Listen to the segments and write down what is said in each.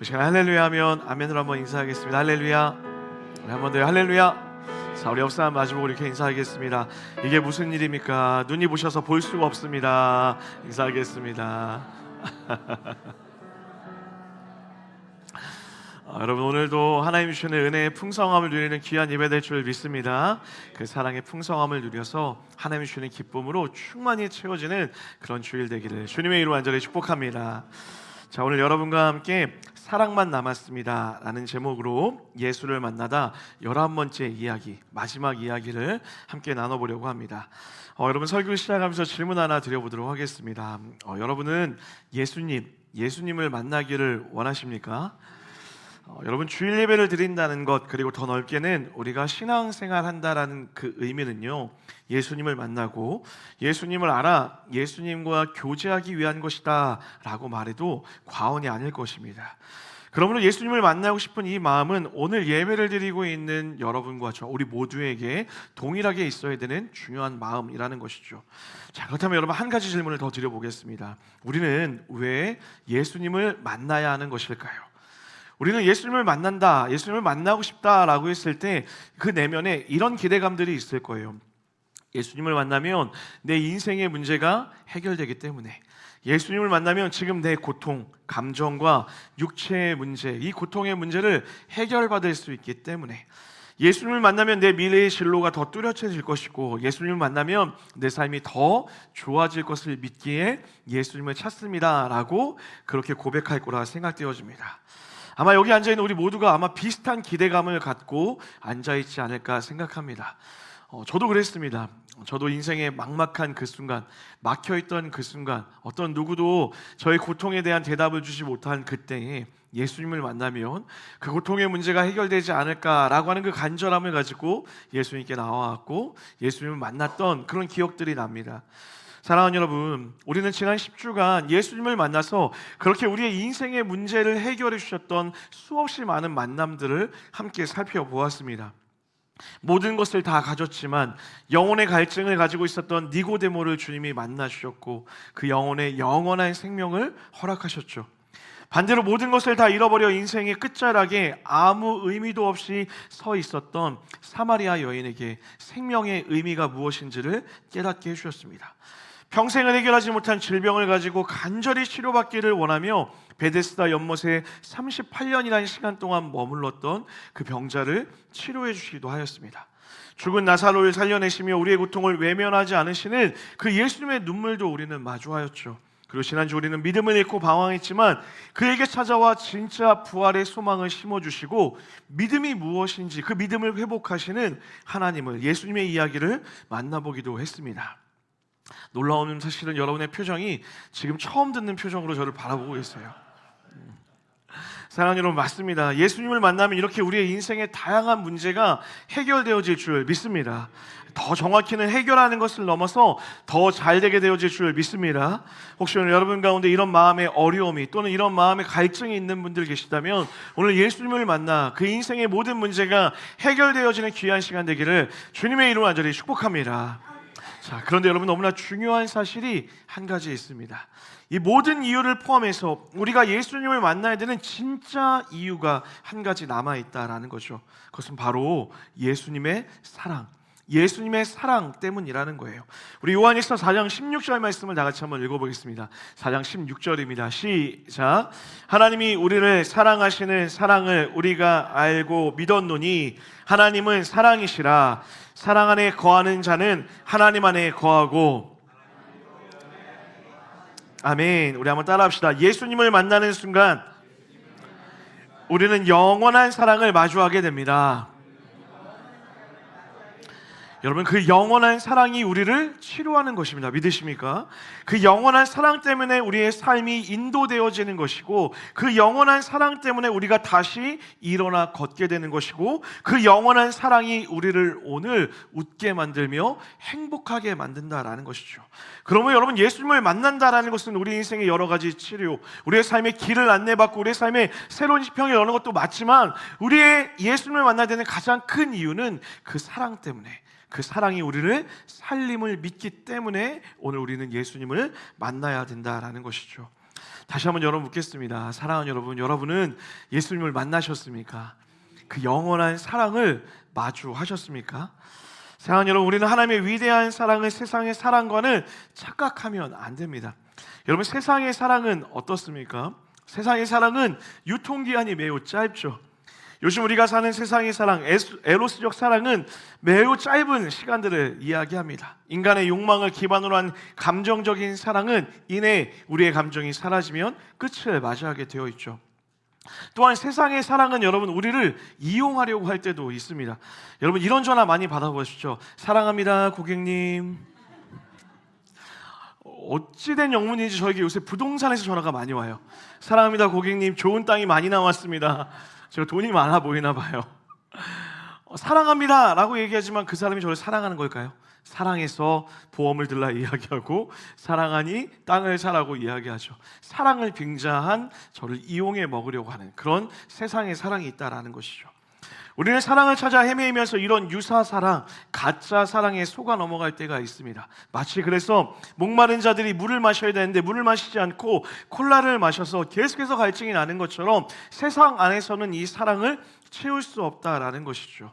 그 시간 할렐루야 하면 아멘으로 한번 인사하겠습니다. 할렐루야. 우리 한번 더 할렐루야. 자, 우리 옆 사람 마주보고 이렇게 인사하겠습니다. 이게 무슨 일입니까? 눈이 부셔서 볼 수가 없습니다. 인사하겠습니다. 여러분, 오늘도 하나님 주시는 은혜의 풍성함을 누리는 귀한 예배 될 줄 믿습니다. 그 사랑의 풍성함을 누려서 하나님 주시는 기쁨으로 충만히 채워지는 그런 주일 되기를 주님의 이름으로 간절히 축복합니다. 자, 오늘 여러분과 함께 사랑만 남았습니다 라는 제목으로 예수를 만나다 11번째 이야기, 마지막 이야기를 함께 나눠보려고 합니다. 여러분, 설교 시작하면서 질문 하나 드려보도록 하겠습니다. 여러분은 예수님을 만나기를 원하십니까? 여러분, 주일 예배를 드린다는 것, 그리고 더 넓게는 우리가 신앙생활 한다라는 그 의미는요, 예수님을 만나고 예수님을 알아 예수님과 교제하기 위한 것이다 라고 말해도 과언이 아닐 것입니다. 그러므로 예수님을 만나고 싶은 이 마음은 오늘 예배를 드리고 있는 여러분과 저, 우리 모두에게 동일하게 있어야 되는 중요한 마음이라는 것이죠. 자, 그렇다면 여러분, 한 가지 질문을 더 드려보겠습니다. 우리는 왜 예수님을 만나야 하는 것일까요? 우리는 예수님을 만난다, 예수님을 만나고 싶다라고 했을 때 그 내면에 이런 기대감들이 있을 거예요. 예수님을 만나면 내 인생의 문제가 해결되기 때문에, 예수님을 만나면 지금 내 고통, 감정과 육체의 문제, 이 고통의 문제를 해결받을 수 있기 때문에, 예수님을 만나면 내 미래의 진로가 더 뚜렷해질 것이고, 예수님을 만나면 내 삶이 더 좋아질 것을 믿기에 예수님을 찾습니다 라고 그렇게 고백할 거라 생각되어집니다. 아마 여기 앉아있는 우리 모두가 아마 비슷한 기대감을 갖고 앉아있지 않을까 생각합니다. 저도 그랬습니다. 저도 인생의 막막한 그 순간, 막혀있던 그 순간, 어떤 누구도 저의 고통에 대한 대답을 주지 못한 그때에 예수님을 만나면 그 고통의 문제가 해결되지 않을까라고 하는 그 간절함을 가지고 예수님께 나와왔고 예수님을 만났던 그런 기억들이 납니다. 사랑하는 여러분, 우리는 지난 10주간 예수님을 만나서 그렇게 우리의 인생의 문제를 해결해 주셨던 수없이 많은 만남들을 함께 살펴보았습니다. 모든 것을 다 가졌지만 영혼의 갈증을 가지고 있었던 니고데모를 주님이 만나 주셨고, 그 영혼의 영원한 생명을 허락하셨죠. 반대로 모든 것을 다 잃어버려 인생의 끝자락에 아무 의미도 없이 서 있었던 사마리아 여인에게 생명의 의미가 무엇인지를 깨닫게 해주셨습니다. 평생을 해결하지 못한 질병을 가지고 간절히 치료받기를 원하며 베데스다 연못에 38년이라는 시간 동안 머물렀던 그 병자를 치료해 주시기도 하였습니다. 죽은 나사로를 살려내시며 우리의 고통을 외면하지 않으시는 그 예수님의 눈물도 우리는 마주하였죠. 그리고 지난주 우리는 믿음을 잃고 방황했지만 그에게 찾아와 진짜 부활의 소망을 심어주시고 믿음이 무엇인지 그 믿음을 회복하시는 하나님을, 예수님의 이야기를 만나보기도 했습니다. 놀라운 사실은 여러분의 표정이 지금 처음 듣는 표정으로 저를 바라보고 있어요. 사랑하는 여러분, 맞습니다. 예수님을 만나면 이렇게 우리의 인생의 다양한 문제가 해결되어질 줄 믿습니다. 더 정확히는 해결하는 것을 넘어서 더 잘되게 되어질 줄 믿습니다. 혹시 오늘 여러분 가운데 이런 마음의 어려움이 또는 이런 마음의 갈증이 있는 분들 계시다면 오늘 예수님을 만나 그 인생의 모든 문제가 해결되어지는 귀한 시간 되기를 주님의 이름으로 간절히 축복합니다. 자, 그런데 여러분, 너무나 중요한 사실이 한 가지 있습니다. 이 모든 이유를 포함해서 우리가 예수님을 만나야 되는 진짜 이유가 한 가지 남아있다라는 거죠. 그것은 바로 예수님의 사랑 때문이라는 거예요. 우리 요한일서 4장 16절 말씀을 다 같이 한번 읽어보겠습니다. 4장 16절입니다. 시작. 하나님이 우리를 사랑하시는 사랑을 우리가 알고 믿었노니 하나님은 사랑이시라. 사랑 안에 거하는 자는 하나님 안에 거하고. 아멘. 우리 한번 따라합시다. 예수님을 만나는 순간 우리는 영원한 사랑을 마주하게 됩니다. 여러분, 그 영원한 사랑이 우리를 치료하는 것입니다. 믿으십니까? 그 영원한 사랑 때문에 우리의 삶이 인도되어지는 것이고, 그 영원한 사랑 때문에 우리가 다시 일어나 걷게 되는 것이고, 그 영원한 사랑이 우리를 오늘 웃게 만들며 행복하게 만든다라는 것이죠. 그러면 여러분, 예수님을 만난다라는 것은 우리 인생의 여러 가지 치료, 우리의 삶의 길을 안내받고 우리의 삶의 새로운 지평을 여는 것도 맞지만, 우리의 예수님을 만나야 되는 가장 큰 이유는 그 사랑 때문에, 그 사랑이 우리를 살림을 믿기 때문에 오늘 우리는 예수님을 만나야 된다라는 것이죠. 다시 한번 여러분 묻겠습니다. 사랑하는 여러분, 여러분은 예수님을 만나셨습니까? 그 영원한 사랑을 마주하셨습니까? 사랑하는 여러분, 우리는 하나님의 위대한 사랑을 세상의 사랑과는 착각하면 안 됩니다. 여러분, 세상의 사랑은 어떻습니까? 세상의 사랑은 유통기한이 매우 짧죠. 요즘 우리가 사는 세상의 사랑, 에로스적 사랑은 매우 짧은 시간들을 이야기합니다. 인간의 욕망을 기반으로 한 감정적인 사랑은 이내 우리의 감정이 사라지면 끝을 맞이하게 되어 있죠. 또한 세상의 사랑은 여러분 우리를 이용하려고 할 때도 있습니다. 여러분 이런 전화 많이 받아보시죠. 사랑합니다 고객님. 어찌된 영문인지 저에게 요새 부동산에서 전화가 많이 와요. 사랑합니다 고객님, 좋은 땅이 많이 나왔습니다. 제가 돈이 많아 보이나 봐요. 사랑합니다 라고 얘기하지만 그 사람이 저를 사랑하는 걸까요? 사랑해서 보험을 들라 이야기하고 사랑하니 땅을 사라고 이야기하죠. 사랑을 빙자한 저를 이용해 먹으려고 하는 그런 세상의 사랑이 있다라는 것이죠. 우리는 사랑을 찾아 헤매면서 이런 유사 사랑, 가짜 사랑에 속아 넘어갈 때가 있습니다. 마치 그래서 목마른 자들이 물을 마셔야 되는데 물을 마시지 않고 콜라를 마셔서 계속해서 갈증이 나는 것처럼 세상 안에서는 이 사랑을 채울 수 없다라는 것이죠.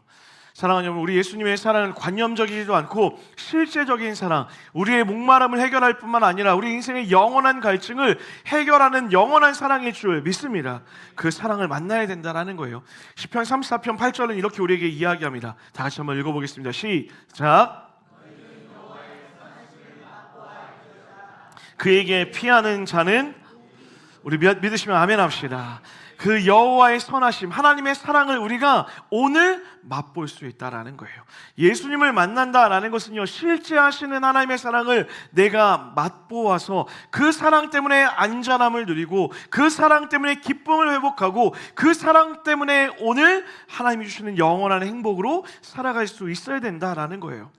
사랑하는 여러분, 우리 예수님의 사랑은 관념적이지도 않고 실제적인 사랑, 우리의 목마름을 해결할 뿐만 아니라 우리 인생의 영원한 갈증을 해결하는 영원한 사랑일 줄 믿습니다. 그 사랑을 만나야 된다는 거예요. 시편 34편 8절은 이렇게 우리에게 이야기합니다. 다 같이 한번 읽어보겠습니다. 시작. 그에게 피하는 자는, 우리 믿으시면 아멘 합시다. 그 여호와의 선하심, 하나님의 사랑을 우리가 오늘 맛볼 수 있다라는 거예요. 예수님을 만난다라는 것은요, 실제 하시는 하나님의 사랑을 내가 맛보아서 그 사랑 때문에 안전함을 누리고 그 사랑 때문에 기쁨을 회복하고 그 사랑 때문에 오늘 하나님이 주시는 영원한 행복으로 살아갈 수 있어야 된다라는 거예요.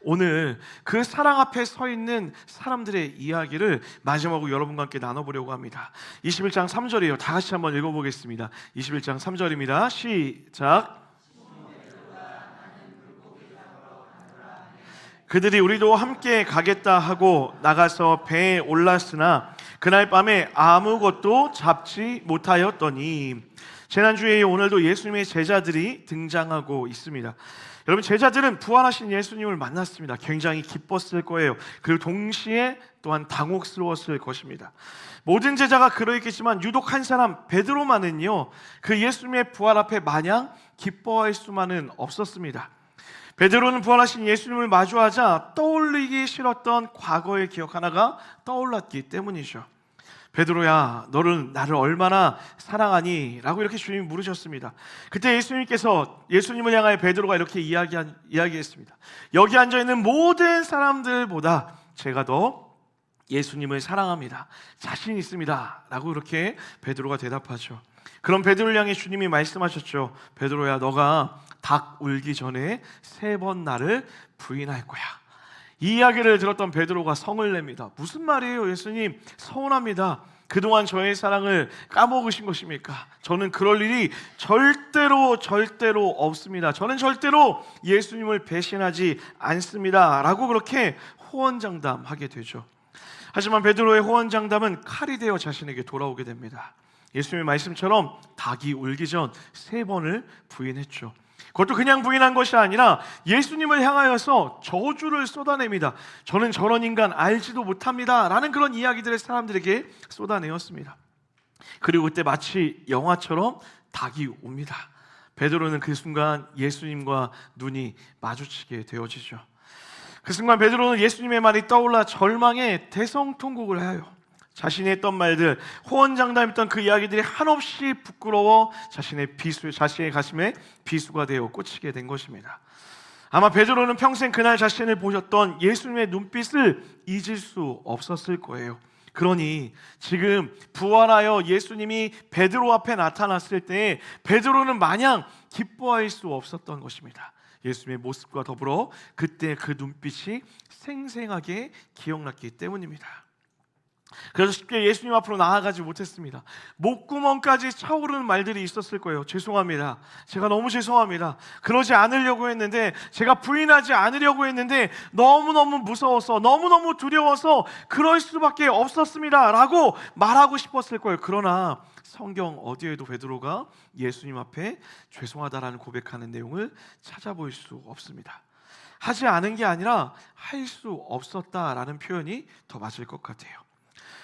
오늘 그 사랑 앞에 서 있는 사람들의 이야기를 마지막으로 여러분과 함께 나눠보려고 합니다. 21장 3절이에요. 다 같이 한번 읽어보겠습니다. 21장 3절입니다. 시작. 그들이 우리도 함께 가겠다 하고 나가서 배에 올랐으나 그날 밤에 아무것도 잡지 못하였더니. 지난주에 오늘도 예수님의 제자들이 등장하고 있습니다. 여러분, 제자들은 부활하신 예수님을 만났습니다. 굉장히 기뻤을 거예요. 그리고 동시에 또한 당혹스러웠을 것입니다. 모든 제자가 그러했겠지만 유독 한 사람 베드로만은요, 그 예수님의 부활 앞에 마냥 기뻐할 수만은 없었습니다. 베드로는 부활하신 예수님을 마주하자 떠올리기 싫었던 과거의 기억 하나가 떠올랐기 때문이죠. 베드로야, 너는 나를 얼마나 사랑하니? 라고 이렇게 주님이 물으셨습니다. 그때 예수님께서 예수님을 향하여 베드로가 이렇게 이야기했습니다. 여기 앉아있는 모든 사람들보다 제가 더 예수님을 사랑합니다. 자신 있습니다. 라고 이렇게 베드로가 대답하죠. 그럼 베드로를 향해 주님이 말씀하셨죠. 베드로야, 너가 닭 울기 전에 3번 나를 부인할 거야. 이 이야기를 들었던 베드로가 성을 냅니다. 무슨 말이에요 예수님? 서운합니다. 그동안 저의 사랑을 까먹으신 것입니까? 저는 그럴 일이 절대로 없습니다. 저는 절대로 예수님을 배신하지 않습니다. 라고 그렇게 호언장담하게 되죠. 하지만 베드로의 호언장담은 칼이 되어 자신에게 돌아오게 됩니다. 예수님의 말씀처럼 닭이 울기 전 3번을 부인했죠. 그것도 그냥 부인한 것이 아니라 예수님을 향하여서 저주를 쏟아냅니다. 저는 저런 인간 알지도 못합니다 라는 그런 이야기들을 사람들에게 쏟아내었습니다. 그리고 그때 마치 영화처럼 닭이 옵니다. 베드로는 그 순간 예수님과 눈이 마주치게 되어지죠. 그 순간 베드로는 예수님의 말이 떠올라 절망의 대성통곡을 해요. 자신이 했던 말들, 호언장담했던 그 이야기들이 한없이 부끄러워 자신의 가슴에 비수가 되어 꽂히게 된 것입니다. 아마 베드로는 평생 그날 자신을 보셨던 예수님의 눈빛을 잊을 수 없었을 거예요. 그러니 지금 부활하여 예수님이 베드로 앞에 나타났을 때 베드로는 마냥 기뻐할 수 없었던 것입니다. 예수님의 모습과 더불어 그때 그 눈빛이 생생하게 기억났기 때문입니다. 그래서 쉽게 예수님 앞으로 나아가지 못했습니다. 목구멍까지 차오르는 말들이 있었을 거예요. 죄송합니다. 제가 너무 죄송합니다. 그러지 않으려고 했는데, 제가 부인하지 않으려고 했는데 너무너무 무서워서, 너무너무 두려워서 그럴 수밖에 없었습니다 라고 말하고 싶었을 거예요. 그러나 성경 어디에도 베드로가 예수님 앞에 죄송하다라는 고백하는 내용을 찾아볼 수 없습니다. 하지 않은 게 아니라 할 수 없었다라는 표현이 더 맞을 것 같아요.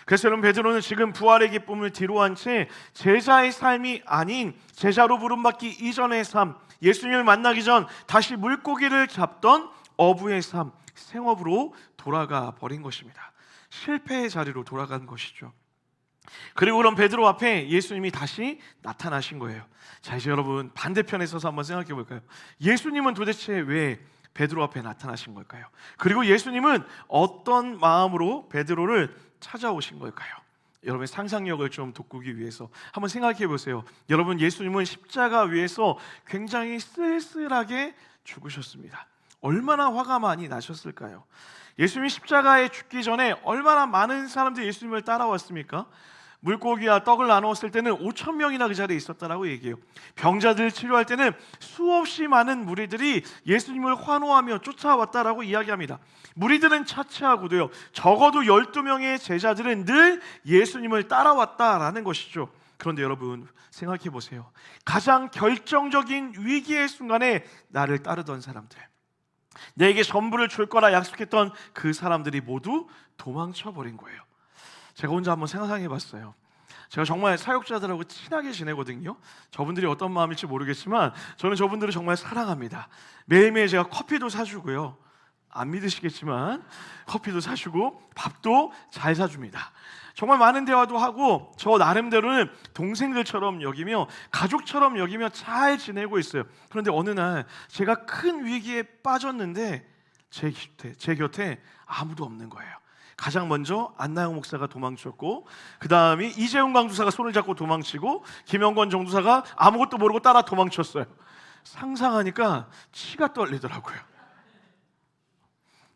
그래서 여러분, 베드로는 지금 부활의 기쁨을 뒤로한 채 제자의 삶이 아닌 제자로 부름받기 이전의 삶, 예수님을 만나기 전 다시 물고기를 잡던 어부의 삶, 생업으로 돌아가 버린 것입니다. 실패의 자리로 돌아간 것이죠. 그리고 그런 베드로 앞에 예수님이 다시 나타나신 거예요. 자, 이제 여러분 반대편에 서서 한번 생각해 볼까요? 예수님은 도대체 왜 베드로 앞에 나타나신 걸까요? 그리고 예수님은 어떤 마음으로 베드로를 찾아오신 걸까요? 여러분의 상상력을 좀 돋구기 위해서 한번 생각해 보세요. 여러분, 예수님은 십자가 위에서 굉장히 쓸쓸하게 죽으셨습니다. 얼마나 화가 많이 나셨을까요? 예수님이 십자가에 죽기 전에 얼마나 많은 사람들이 예수님을 따라왔습니까? 물고기와 떡을 나누었을 때는 5천 명이나 그 자리에 있었다라고 얘기해요. 병자들을 치료할 때는 수없이 많은 무리들이 예수님을 환호하며 쫓아왔다라고 이야기합니다. 무리들은 차치하고도요, 적어도 12명의 제자들은 늘 예수님을 따라왔다라는 것이죠. 그런데 여러분 생각해 보세요. 가장 결정적인 위기의 순간에 나를 따르던 사람들, 내게 전부를 줄 거라 약속했던 그 사람들이 모두 도망쳐 버린 거예요. 제가 혼자 한번 생각해 봤어요. 제가 정말 사역자들하고 친하게 지내거든요. 저분들이 어떤 마음일지 모르겠지만 저는 저분들을 정말 사랑합니다. 매일매일 제가 커피도 사주고요, 안 믿으시겠지만 커피도 사주고 밥도 잘 사줍니다. 정말 많은 대화도 하고 저 나름대로는 동생들처럼 여기며 가족처럼 여기며 잘 지내고 있어요. 그런데 어느 날 제가 큰 위기에 빠졌는데 제 곁에 아무도 없는 거예요. 가장 먼저 안나영 목사가 도망쳤고, 그 다음이 이재훈 강주사가 손을 잡고 도망치고, 김영권 정두사가 아무것도 모르고 따라 도망쳤어요. 상상하니까 치가 떨리더라고요.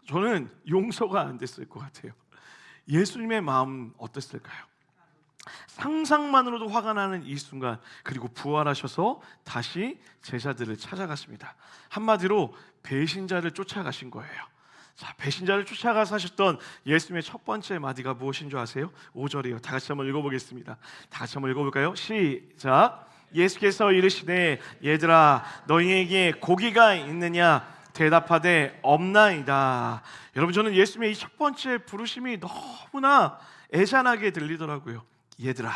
저는 용서가 안 됐을 것 같아요. 예수님의 마음 어땠을까요? 상상만으로도 화가 나는 이 순간, 그리고 부활하셔서 다시 제자들을 찾아갔습니다. 한마디로 배신자를 쫓아가신 거예요. 자, 배신자를 쫓아가서 하셨던 예수님의 첫 번째 마디가 무엇인 줄 아세요? 5절이에요. 다 같이 한번 읽어보겠습니다. 다 같이 한번 읽어볼까요? 시작. 예수께서 이르시되 얘들아 너희에게 고기가 있느냐? 대답하되 없나이다. 여러분, 저는 예수님의 이 첫 번째 부르심이 너무나 애잔하게 들리더라고요. 얘들아,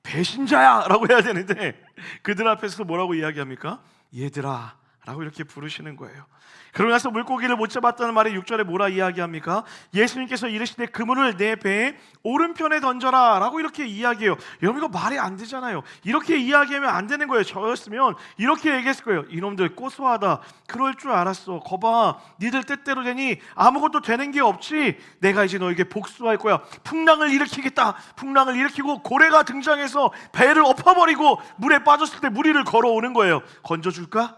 배신자야 라고 해야 되는데 그들 앞에서 뭐라고 이야기합니까? 얘들아 라고 이렇게 부르시는 거예요. 그러고 나서 물고기를 못 잡았다는 말에 6절에 뭐라 이야기합니까? 예수님께서 이르시되 그물을 내 배의 오른편에 던져라 라고 이렇게 이야기해요. 여러분, 이거 말이 안 되잖아요. 이렇게 이야기하면 안 되는 거예요. 저였으면 이렇게 얘기했을 거예요. 이놈들 고소하다. 그럴 줄 알았어. 거봐, 니들 뜻대로 되니 아무것도 되는 게 없지. 내가 이제 너에게 복수할 거야. 풍랑을 일으키겠다. 풍랑을 일으키고 고래가 등장해서 배를 엎어버리고 물에 빠졌을 때 무리를 걸어오는 거예요. 건져줄까?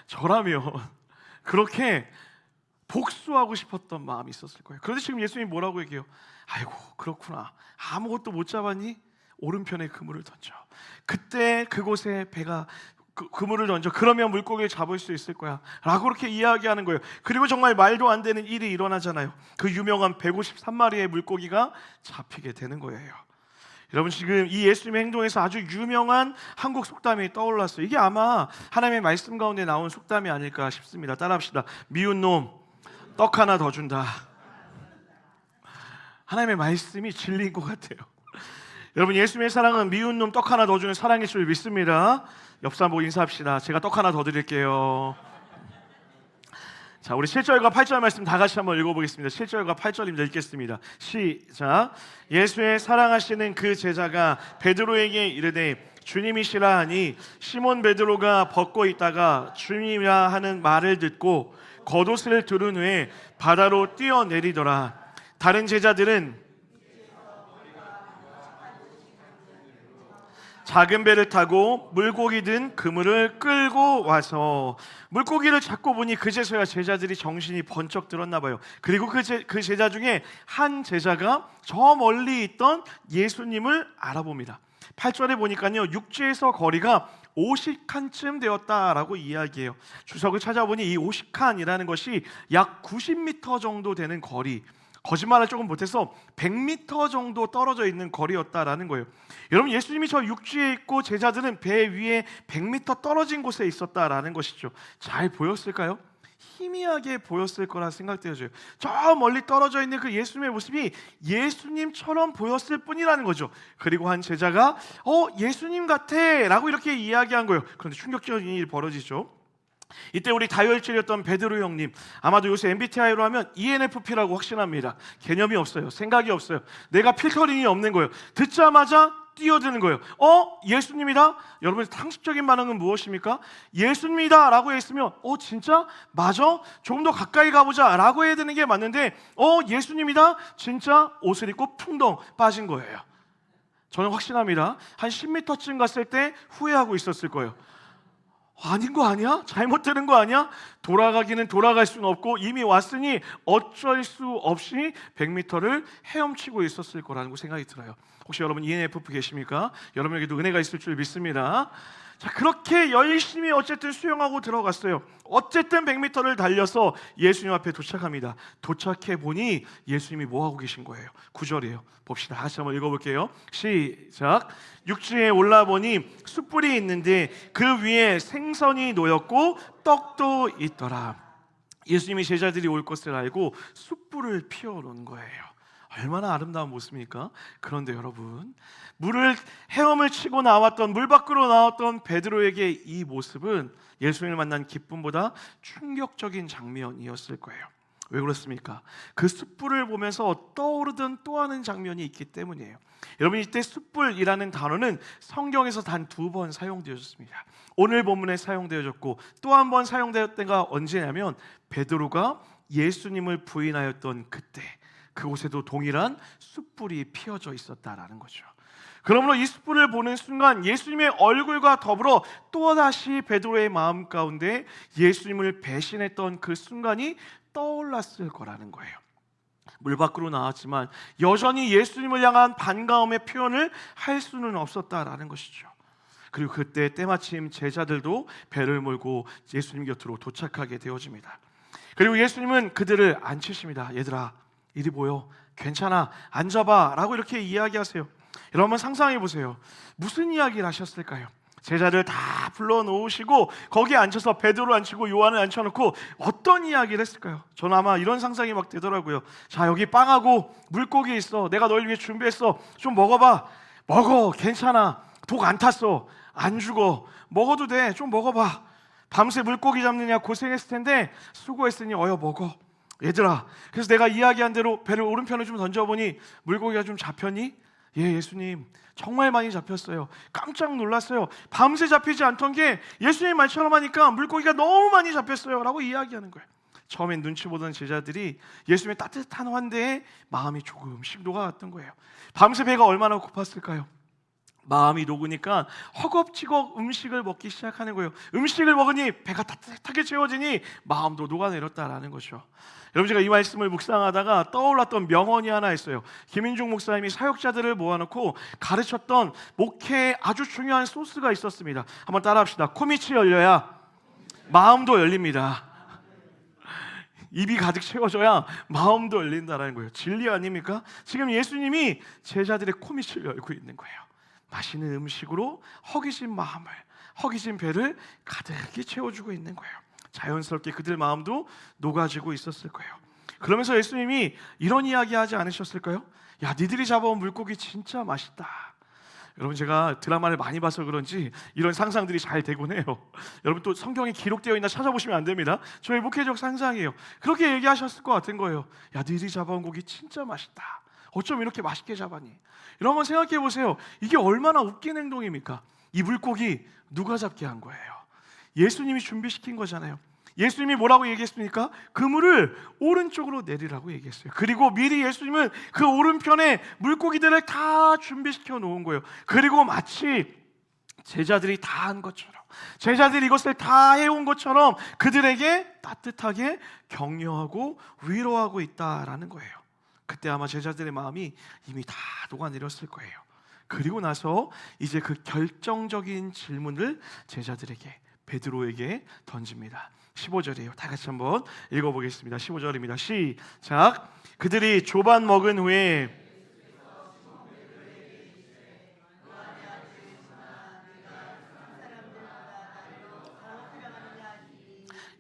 저라면 그렇게 복수하고 싶었던 마음이 있었을 거예요. 그런데 지금 예수님이 뭐라고 얘기해요? 아이고, 그렇구나. 아무것도 못 잡았니? 오른편에 그물을 던져. 그때 그곳에 배가 그물을 던져. 그러면 물고기를 잡을 수 있을 거야 라고 그렇게 이야기하는 거예요. 그리고 정말 말도 안 되는 일이 일어나잖아요. 그 유명한 153마리의 물고기가 잡히게 되는 거예요. 여러분, 지금 이 예수님의 행동에서 아주 유명한 한국 속담이 떠올랐어요. 이게 아마 하나님의 말씀 가운데 나온 속담이 아닐까 싶습니다. 따라합시다. 미운 놈 떡 하나 더 준다. 하나님의 말씀이 진리인 것 같아요. 여러분, 예수님의 사랑은 미운 놈 떡 하나 더 주는 사랑일 줄 믿습니다. 옆 사람 보고 인사합시다. 제가 떡 하나 더 드릴게요. 자, 우리 7절과 8절 말씀 다 같이 한번 읽어보겠습니다. 7절과 8절입니다. 읽겠습니다. 시작. 예수의 사랑하시는 그 제자가 베드로에게 이르되 주님이시라 하니 시몬 베드로가 벗고 있다가 주님이라 하는 말을 듣고 겉옷을 두른 후에 바다로 뛰어내리더라. 다른 제자들은 작은 배를 타고 물고기 든 그물을 끌고 와서 물고기를 잡고 보니 그제서야 제자들이 정신이 번쩍 들었나 봐요. 그리고 그 제자 중에 한 제자가 저 멀리 있던 예수님을 알아봅니다. 8절에 보니까요, 육지에서 거리가 50칸쯤 되었다라고 이야기해요. 주석을 찾아보니 이 50칸이라는 것이 약 90m 정도 되는 거리, 거짓말을 조금 못해서 100m 정도 떨어져 있는 거리였다라는 거예요. 여러분, 예수님이 저 육지에 있고 제자들은 배 위에 100m 떨어진 곳에 있었다라는 것이죠. 잘 보였을까요? 희미하게 보였을 거라 생각되어져요. 저 멀리 떨어져 있는 그 예수님의 모습이 예수님처럼 보였을 뿐이라는 거죠. 그리고 한 제자가 예수님 같아 라고 이렇게 이야기한 거예요. 그런데 충격적인 일이 벌어지죠. 이때 우리 다혈질이었던 베드로 형님, 아마도 요새 MBTI로 하면 ENFP라고 확신합니다. 개념이 없어요. 생각이 없어요. 내가 필터링이 없는 거예요. 듣자마자 뛰어드는 거예요. 예수님이다? 여러분의 상식적인 반응은 무엇입니까? 예수님이다 라고 했으면 진짜? 맞아? 조금 더 가까이 가보자 라고 해야 되는 게 맞는데 예수님이다? 진짜? 옷을 입고 풍덩 빠진 거예요. 저는 확신합니다. 한 10m쯤 갔을 때 후회하고 있었을 거예요. 아닌 거 아니야? 잘못되는 거 아니야? 돌아가기는 돌아갈 수는 없고 이미 왔으니 어쩔 수 없이 100m를 헤엄치고 있었을 거라는 생각이 들어요. 혹시 여러분 ENFP 계십니까? 여러분에게도 은혜가 있을 줄 믿습니다. 자, 그렇게 열심히 어쨌든 수영하고 들어갔어요. 어쨌든 100m를 달려서 예수님 앞에 도착합니다. 도착해 보니 예수님이 뭐하고 계신 거예요? 9절이에요. 봅시다. 다시 한번 읽어볼게요. 시작. 육지에 올라보니 숯불이 있는데 그 위에 생선이 놓였고 떡도 있더라. 예수님이 제자들이 올 것을 알고 숯불을 피워놓은 거예요. 얼마나 아름다운 모습입니까? 그런데 여러분, 헤엄을 치고 나왔던, 물 밖으로 나왔던 베드로에게 이 모습은 예수님을 만난 기쁨보다 충격적인 장면이었을 거예요. 왜 그렇습니까? 그 숯불을 보면서 떠오르던 또 하는 장면이 있기 때문이에요. 여러분, 이때 숯불이라는 단어는 성경에서 단 2번 사용되어졌습니다. 오늘 본문에 사용되어졌고 또 한 번 사용되었던 때가 언제냐면 베드로가 예수님을 부인하였던 그때, 그곳에도 동일한 숯불이 피어져 있었다라는 거죠. 그러므로 이 숯불을 보는 순간 예수님의 얼굴과 더불어 또다시 베드로의 마음 가운데 예수님을 배신했던 그 순간이 떠올랐을 거라는 거예요. 물 밖으로 나왔지만 여전히 예수님을 향한 반가움의 표현을 할 수는 없었다라는 것이죠. 그리고 그때 때마침 제자들도 배를 몰고 예수님 곁으로 도착하게 되어집니다. 그리고 예수님은 그들을 앉히십니다. 얘들아, 이리 보여, 괜찮아, 앉아봐 라고 이렇게 이야기하세요. 여러분 상상해 보세요. 무슨 이야기를 하셨을까요? 제자들 다 불러놓으시고 거기에 앉혀서 베드로 앉히고 요한을 앉혀놓고 어떤 이야기를 했을까요? 저는 아마 이런 상상이 막 되더라고요. 자, 여기 빵하고 물고기 있어. 내가 널 위해 준비했어. 좀 먹어봐. 먹어, 괜찮아. 독 안 탔어. 안 죽어. 먹어도 돼. 좀 먹어봐. 밤새 물고기 잡느냐 고생했을 텐데 수고했으니 먹어. 얘들아, 그래서 내가 이야기한 대로 배를 오른편에 좀 던져보니 물고기가 좀 잡혔니? 예, 예수님, 정말 많이 잡혔어요. 깜짝 놀랐어요. 밤새 잡히지 않던 게 예수님 말처럼 하니까 물고기가 너무 많이 잡혔어요 라고 이야기하는 거예요. 처음엔 눈치 보던 제자들이 예수님의 따뜻한 환대에 마음이 조금씩 녹아왔던 거예요. 밤새 배가 얼마나 고팠을까요? 마음이 녹으니까 허겁지겁 음식을 먹기 시작하는 거예요. 음식을 먹으니 배가 따뜻하게 채워지니 마음도 녹아내렸다라는 거죠. 여러분, 제가 이 말씀을 묵상하다가 떠올랐던 명언이 하나 있어요. 김인중 목사님이 사역자들을 모아놓고 가르쳤던 목회에 아주 중요한 소스가 있었습니다. 한번 따라합시다. 코밑이 열려야 마음도 열립니다. 입이 가득 채워져야 마음도 열린다는 거예요. 진리 아닙니까? 지금 예수님이 제자들의 코밑을 열고 있는 거예요. 맛있는 음식으로 허기진 마음을, 허기진 배를 가득히 채워주고 있는 거예요. 자연스럽게 그들 마음도 녹아지고 있었을 거예요. 그러면서 예수님이 이런 이야기 하지 않으셨을까요? 야, 니들이 잡아온 물고기 진짜 맛있다. 여러분, 제가 드라마를 많이 봐서 그런지 이런 상상들이 잘 되곤 해요. 여러분, 또 성경에 기록되어 있나 찾아보시면 안 됩니다. 저의 목회적 상상이에요. 그렇게 얘기하셨을 것 같은 거예요. 야, 니들이 잡아온 고기 진짜 맛있다. 어쩜 이렇게 맛있게 잡았니? 여러분, 생각해 보세요. 이게 얼마나 웃긴 행동입니까? 이 물고기 누가 잡게 한 거예요? 예수님이 준비시킨 거잖아요. 예수님이 뭐라고 얘기했습니까? 그물을 오른쪽으로 내리라고 얘기했어요. 그리고 미리 예수님은 그 오른편에 물고기들을 다 준비시켜 놓은 거예요. 그리고 마치 제자들이 다 한 것처럼, 제자들이 이것을 다 해온 것처럼 그들에게 따뜻하게 격려하고 위로하고 있다라는 거예요. 그때 아마 제자들의 마음이 이미 다 녹아내렸을 거예요. 그리고 나서 이제 그 결정적인 질문을 제자들에게, 베드로에게 던집니다. 15절이에요. 다 같이 한번 읽어보겠습니다. 15절입니다. 시작. 그들이 조반 먹은 후에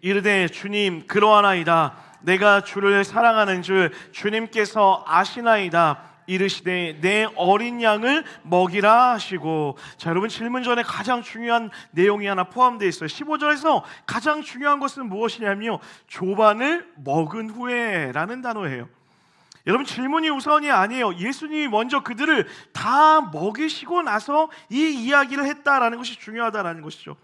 이르되 주님 그러하나이다. 내가 주를 사랑하는 줄 주님께서 아시나이다. 이르시되 내 어린 양을 먹이라 하시고. 자, 여러분, 질문 전에 가장 중요한 내용이 하나 포함되어 있어요. 15절에서 가장 중요한 것은 무엇이냐면요, 조반을 먹은 후에 라는 단어예요. 여러분, 질문이 우선이 아니에요. 예수님이 먼저 그들을 다 먹이시고 나서 이 이야기를 했다라는 것이 중요하다라는 것이죠.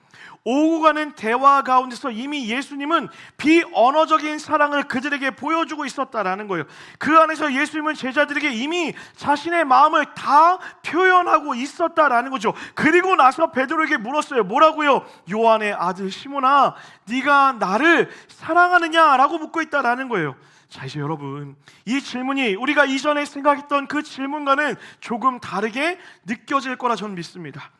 오고 가는 대화 가운데서 이미 예수님은 비언어적인 사랑을 그들에게 보여주고 있었다라는 거예요. 그 안에서 예수님은 제자들에게 이미 자신의 마음을 다 표현하고 있었다라는 거죠. 그리고 나서 베드로에게 물었어요. 뭐라고요? 요한의 아들 시몬아, 네가 나를 사랑하느냐라고 묻고 있다라는 거예요. 자, 이제 여러분, 이 질문이 우리가 이전에 생각했던 그 질문과는 조금 다르게 느껴질 거라 저는 믿습니다.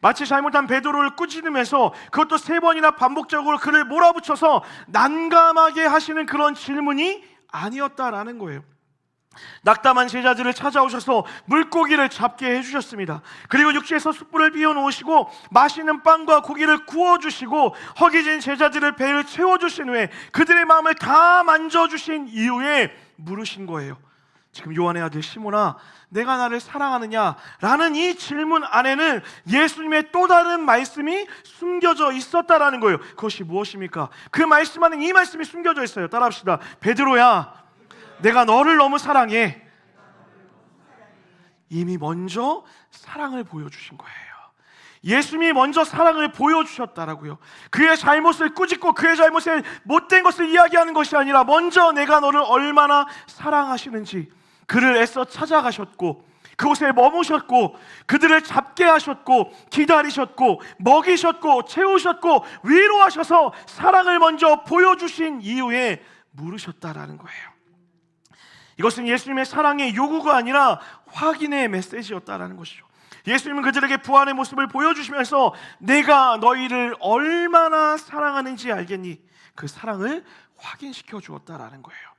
마치 잘못한 베드로를 꾸짖으면서 그것도 3번이나 반복적으로 그를 몰아붙여서 난감하게 하시는 그런 질문이 아니었다라는 거예요. 낙담한 제자들을 찾아오셔서 물고기를 잡게 해주셨습니다. 그리고 육지에서 숯불을 피워놓으시고 맛있는 빵과 고기를 구워주시고 허기진 제자들의 배를 채워주신 후에 그들의 마음을 다 만져주신 이후에 물으신 거예요. 지금 요한의 아들 시몬아, 내가 나를 사랑하느냐? 라는 이 질문 안에는 예수님의 또 다른 말씀이 숨겨져 있었다라는 거예요. 그것이 무엇입니까? 그 말씀 안에 이 말씀이 숨겨져 있어요. 따라합시다. 베드로야, 내가 너를 너무 사랑해. 이미 먼저 사랑을 보여주신 거예요. 예수님이 먼저 사랑을 보여주셨다라고요. 그의 잘못을 꾸짖고 그의 잘못에 못된 것을 이야기하는 것이 아니라 먼저 내가 너를 얼마나 사랑하시는지 그를 애써 찾아가셨고 그곳에 머무셨고 그들을 잡게 하셨고 기다리셨고 먹이셨고 채우셨고 위로하셔서 사랑을 먼저 보여주신 이후에 물으셨다라는 거예요. 이것은 예수님의 사랑의 요구가 아니라 확인의 메시지였다라는 것이죠. 예수님은 그들에게 부활의 모습을 보여주시면서 내가 너희를 얼마나 사랑하는지 알겠니? 그 사랑을 확인시켜 주었다라는 거예요.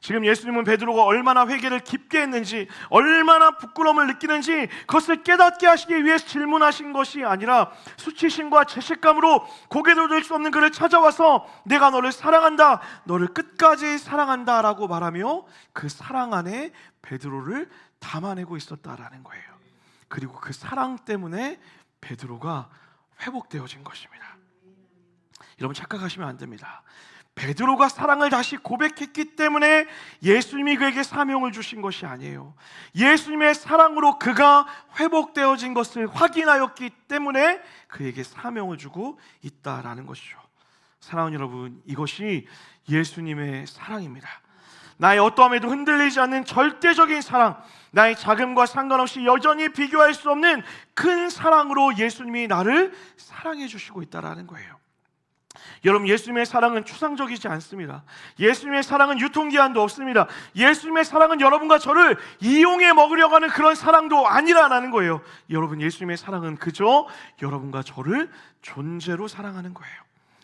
지금 예수님은 베드로가 얼마나 회개를 깊게 했는지, 얼마나 부끄러움을 느끼는지 그것을 깨닫게 하시기 위해 질문하신 것이 아니라 수치심과 죄책감으로 고개도 들 수 없는 그를 찾아와서 내가 너를 사랑한다, 너를 끝까지 사랑한다 라고 말하며 그 사랑 안에 베드로를 담아내고 있었다라는 거예요. 그리고 그 사랑 때문에 베드로가 회복되어진 것입니다. 여러분, 착각하시면 안 됩니다. 베드로가 사랑을 다시 고백했기 때문에 예수님이 그에게 사명을 주신 것이 아니에요. 예수님의 사랑으로 그가 회복되어진 것을 확인하였기 때문에 그에게 사명을 주고 있다라는 것이죠. 사랑하는 여러분, 이것이 예수님의 사랑입니다. 나의 어떠함에도 흔들리지 않는 절대적인 사랑, 나의 작음과 상관없이 여전히 비교할 수 없는 큰 사랑으로 예수님이 나를 사랑해 주시고 있다라는 거예요. 여러분, 예수님의 사랑은 추상적이지 않습니다. 예수님의 사랑은 유통기한도 없습니다. 예수님의 사랑은 여러분과 저를 이용해 먹으려고 하는 그런 사랑도 아니라는 거예요. 여러분, 예수님의 사랑은 그저 여러분과 저를 존재로 사랑하는 거예요.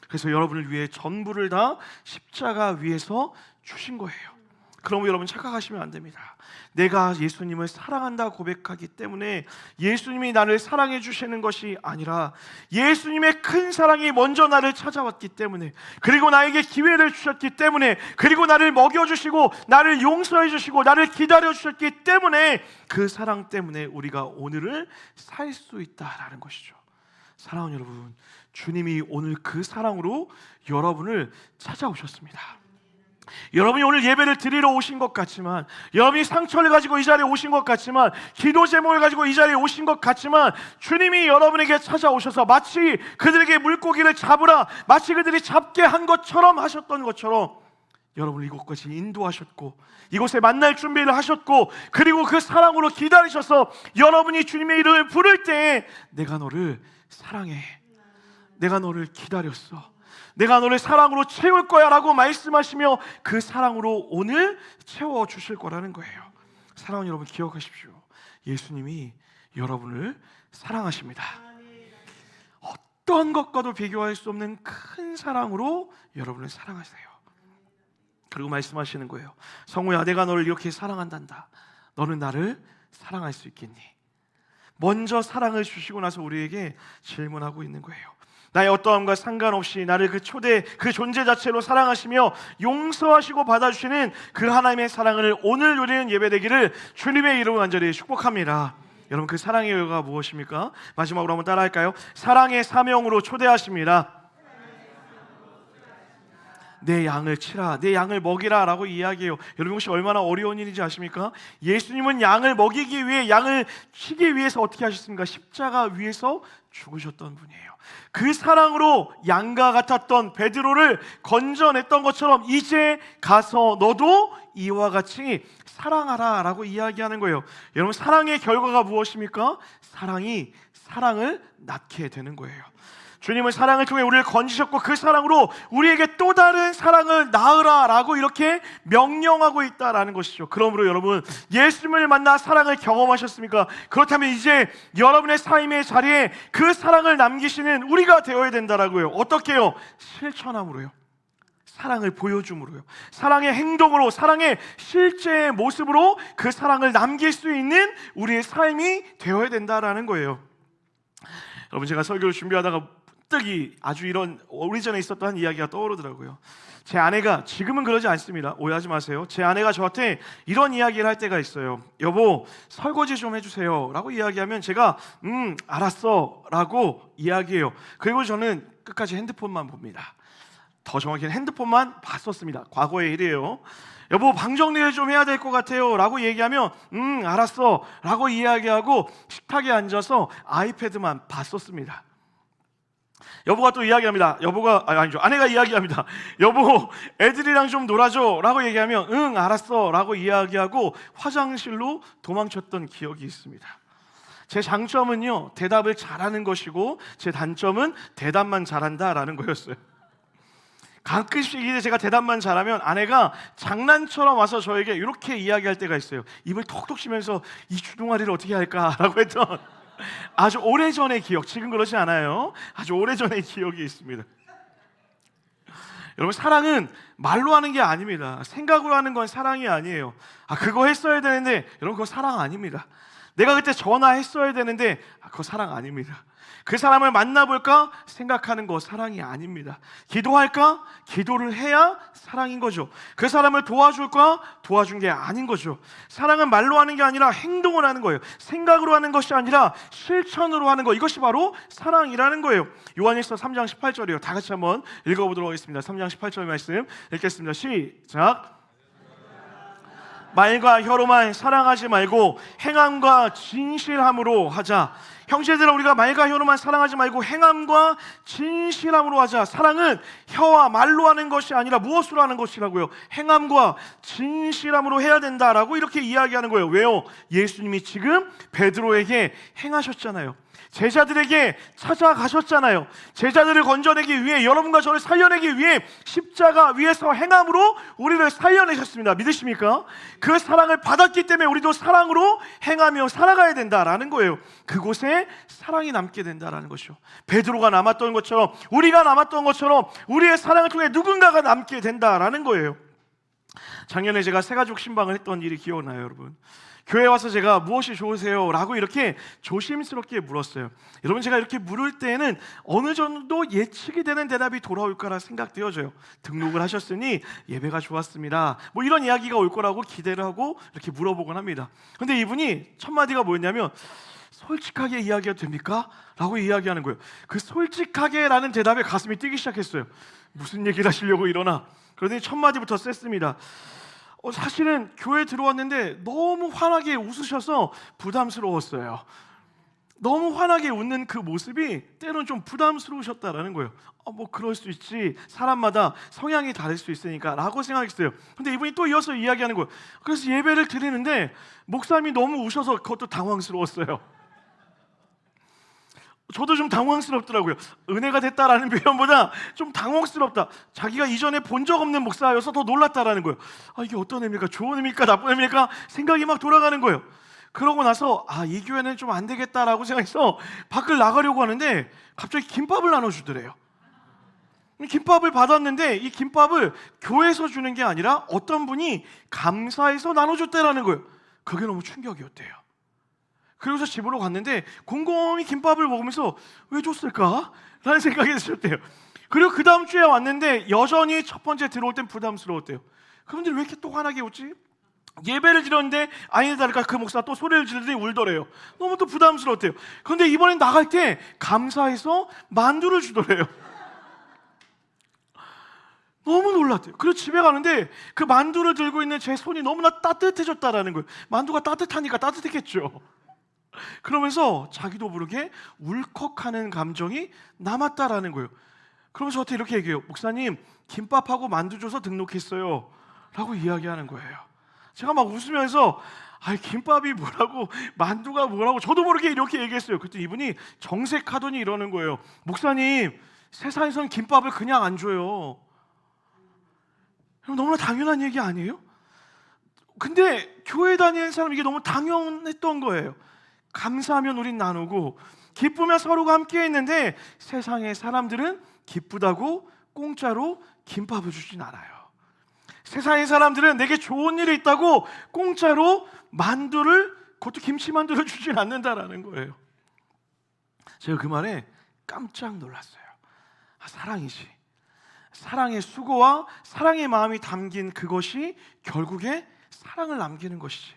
그래서 여러분을 위해 전부를 다 십자가 위에서 주신 거예요. 그럼 여러분, 착각하시면 안 됩니다. 내가 예수님을 사랑한다 고백하기 때문에 예수님이 나를 사랑해 주시는 것이 아니라 예수님의 큰 사랑이 먼저 나를 찾아왔기 때문에, 그리고 나에게 기회를 주셨기 때문에, 그리고 나를 먹여주시고 나를 용서해 주시고 나를 기다려 주셨기 때문에 그 사랑 때문에 우리가 오늘을 살 수 있다라는 것이죠. 사랑하는 여러분, 주님이 오늘 그 사랑으로 여러분을 찾아오셨습니다. 여러분이 오늘 예배를 드리러 오신 것 같지만, 여러분이 상처를 가지고 이 자리에 오신 것 같지만, 기도 제목을 가지고 이 자리에 오신 것 같지만, 주님이 여러분에게 찾아오셔서 마치 그들에게 물고기를 잡으라, 마치 그들이 잡게 한 것처럼 하셨던 것처럼 여러분을 이곳까지 인도하셨고 이곳에 만날 준비를 하셨고 그리고 그 사랑으로 기다리셔서 여러분이 주님의 이름을 부를 때 내가 너를 사랑해, 내가 너를 기다렸어, 내가 너를 사랑으로 채울 거야 라고 말씀하시며 그 사랑으로 오늘 채워주실 거라는 거예요. 사랑하는 여러분, 기억하십시오. 예수님이 여러분을 사랑하십니다. 어떤 것과도 비교할 수 없는 큰 사랑으로 여러분을 사랑하세요. 그리고 말씀하시는 거예요. 성우야, 내가 너를 이렇게 사랑한단다. 너는 나를 사랑할 수 있겠니? 먼저 사랑을 주시고 나서 우리에게 질문하고 있는 거예요. 나의 어떠함과 상관없이 나를 그 초대, 그 존재 자체로 사랑하시며 용서하시고 받아주시는 그 하나님의 사랑을 오늘 누리는 예배되기를 주님의 이름으로 간절히 축복합니다. 여러분, 그 사랑의 이유가 무엇입니까? 마지막으로 한번 따라할까요? 사랑의 사명으로 초대하십니다. 내 양을 치라, 내 양을 먹이라 라고 이야기해요. 여러분, 혹시 얼마나 어려운 일인지 아십니까? 예수님은 양을 먹이기 위해, 양을 치기 위해서 어떻게 하셨습니까? 십자가 위에서 죽으셨던 분이에요. 그 사랑으로 양과 같았던 베드로를 건져냈던 것처럼 이제 가서 너도 이와 같이 사랑하라 라고 이야기하는 거예요. 여러분, 사랑의 결과가 무엇입니까? 사랑이 사랑을 낳게 되는 거예요. 주님은 사랑을 통해 우리를 건지셨고 그 사랑으로 우리에게 또 다른 사랑을 낳으라 라고 이렇게 명령하고 있다라는 것이죠. 그러므로 여러분, 예수님을 만나 사랑을 경험하셨습니까? 그렇다면 이제 여러분의 삶의 자리에 그 사랑을 남기시는 우리가 되어야 된다라고요. 어떻게요? 실천함으로요. 사랑을 보여줌으로요. 사랑의 행동으로, 사랑의 실제의 모습으로 그 사랑을 남길 수 있는 우리의 삶이 되어야 된다라는 거예요. 여러분, 제가 설교를 준비하다가 갑자기 아주 이런 오래전에 있었던 한 이야기가 떠오르더라고요. 제 아내가, 지금은 그러지 않습니다. 오해하지 마세요. 제 아내가 저한테 이런 이야기를 할 때가 있어요. 여보, 설거지 좀 해주세요 라고 이야기하면 제가 알았어 라고 이야기해요. 그리고 저는 끝까지 핸드폰만 봅니다. 더 정확히는 핸드폰만 봤었습니다. 과거의 일이에요. 여보, 방 정리를 좀 해야 될 것 같아요 라고 얘기하면 알았어 라고 이야기하고 식탁에 앉아서 아이패드만 봤었습니다. 여보가 또 이야기합니다. 아내가 이야기합니다. 여보, 애들이랑 좀 놀아줘 라고 얘기하면 응 알았어 라고 이야기하고 화장실로 도망쳤던 기억이 있습니다. 제 장점은요, 대답을 잘하는 것이고 제 단점은 대답만 잘한다라는 거였어요. 가끔씩 이제 제가 대답만 잘하면 아내가 장난처럼 와서 저에게 이렇게 이야기할 때가 있어요. 입을 톡톡 쉬면서 이 주둥아리를 어떻게 할까라고 했던 아주 오래전의 기억, 지금 그러지 않아요. 아주 오래전의 기억이 있습니다. 여러분, 사랑은 말로 하는 게 아닙니다. 생각으로 하는 건 사랑이 아니에요. 그거 했어야 되는데, 여러분, 그거 사랑 아닙니다. 내가 그때 전화했어야 되는데 그거 사랑 아닙니다. 그 사람을 만나볼까 생각하는 거 사랑이 아닙니다. 기도할까? 기도를 해야 사랑인 거죠. 그 사람을 도와줄까? 도와준 게 아닌 거죠. 사랑은 말로 하는 게 아니라 행동을 하는 거예요. 생각으로 하는 것이 아니라 실천으로 하는 거, 이것이 바로 사랑이라는 거예요. 요한일서 3장 18절이요. 다 같이 한번 읽어보도록 하겠습니다. 3장 18절 말씀 읽겠습니다. 시작. 말과 혀로만 사랑하지 말고 행함과 진실함으로 하자. 형제들아, 우리가 말과 혀로만 사랑하지 말고 행함과 진실함으로 하자. 사랑은 혀와 말로 하는 것이 아니라 무엇으로 하는 것이라고요? 행함과 진실함으로 해야 된다라고 이렇게 이야기하는 거예요. 왜요? 예수님이 지금 베드로에게 행하셨잖아요. 제자들에게 찾아가셨잖아요. 제자들을 건져내기 위해, 여러분과 저를 살려내기 위해 십자가 위에서 행함으로 우리를 살려내셨습니다. 믿으십니까? 그 사랑을 받았기 때문에 우리도 사랑으로 행하며 살아가야 된다라는 거예요. 그곳에 사랑이 남게 된다라는 것이죠. 베드로가 남았던 것처럼, 우리가 남았던 것처럼 우리의 사랑을 통해 누군가가 남게 된다라는 거예요. 작년에 제가 새가족 신방을 했던 일이 기억나요, 여러분? 교회 와서 제가 무엇이 좋으세요? 라고 이렇게 조심스럽게 물었어요. 여러분, 제가 이렇게 물을 때에는 어느 정도 예측이 되는 대답이 돌아올 거라 생각되어져요. 등록을 하셨으니 예배가 좋았습니다, 뭐 이런 이야기가 올 거라고 기대를 하고 이렇게 물어보곤 합니다. 근데 이분이 첫 마디가 뭐였냐면 솔직하게 이야기해도 됩니까? 라고 이야기하는 거예요. 그 솔직하게 라는 대답에 가슴이 뛰기 시작했어요. 무슨 얘기를 하시려고 이러나. 그러더니 첫 마디부터 셌습니다. 사실은 교회에 들어왔는데 너무 환하게 웃으셔서 부담스러웠어요. 너무 환하게 웃는 그 모습이 때로는 좀 부담스러우셨다라는 거예요. 뭐 그럴 수 있지, 사람마다 성향이 다를 수 있으니까 라고 생각했어요. 근데 이분이 또 이어서 이야기하는 거예요. 그래서 예배를 드리는데 목사님이 너무 우셔서 그것도 당황스러웠어요. 저도 좀 당황스럽더라고요. 은혜가 됐다라는 표현보다 좀 당황스럽다. 자기가 이전에 본 적 없는 목사여서 더 놀랐다라는 거예요. 이게 어떤 의미일까? 좋은 의미일까? 나쁜 의미일까? 생각이 막 돌아가는 거예요. 그러고 나서 이 교회는 좀 안 되겠다라고 생각해서 밖을 나가려고 하는데 갑자기 김밥을 나눠주더래요. 김밥을 받았는데 이 김밥을 교회에서 주는 게 아니라 어떤 분이 감사해서 나눠줬다라는 거예요. 그게 너무 충격이었대요. 그래서 집으로 갔는데 곰곰이 김밥을 먹으면서 왜 줬을까? 라는 생각이 드셨대요. 그리고 그 다음 주에 왔는데 여전히 첫 번째 들어올 땐 부담스러웠대요. 그분들이 왜 이렇게 또 환하게 웃지? 예배를 드렸는데 아니나 다를까 그 목사가 또 소리를 지르더니 울더래요. 너무 또 부담스러웠대요. 그런데 이번엔 나갈 때 감사해서 만두를 주더래요. 너무 놀랐대요. 그리고 집에 가는데 그 만두를 들고 있는 제 손이 너무나 따뜻해졌다라는 거예요. 만두가 따뜻하니까 따뜻했겠죠. 그러면서 자기도 모르게 울컥하는 감정이 남았다라는 거예요. 그러면서 저한테 이렇게 얘기해요. 목사님, 김밥하고 만두 줘서 등록했어요 라고 이야기하는 거예요. 제가 막 웃으면서 김밥이 뭐라고 만두가 뭐라고 저도 모르게 이렇게 얘기했어요. 그랬더니 이분이 정색하더니 이러는 거예요. 목사님, 세상에서는 김밥을 그냥 안 줘요. 너무나 당연한 얘기 아니에요? 근데 교회 다니는 사람 이게 너무 당연했던 거예요. 감사하면 우린 나누고 기쁘면 서로가 함께 했는데 세상의 사람들은 기쁘다고 공짜로 김밥을 주진 않아요. 세상의 사람들은 내게 좋은 일이 있다고 공짜로 만두를, 그것도 김치만두를 주진 않는다라는 거예요. 제가 그 말에 깜짝 놀랐어요. 사랑이지. 사랑의 수고와 사랑의 마음이 담긴 그것이 결국에 사랑을 남기는 것이지.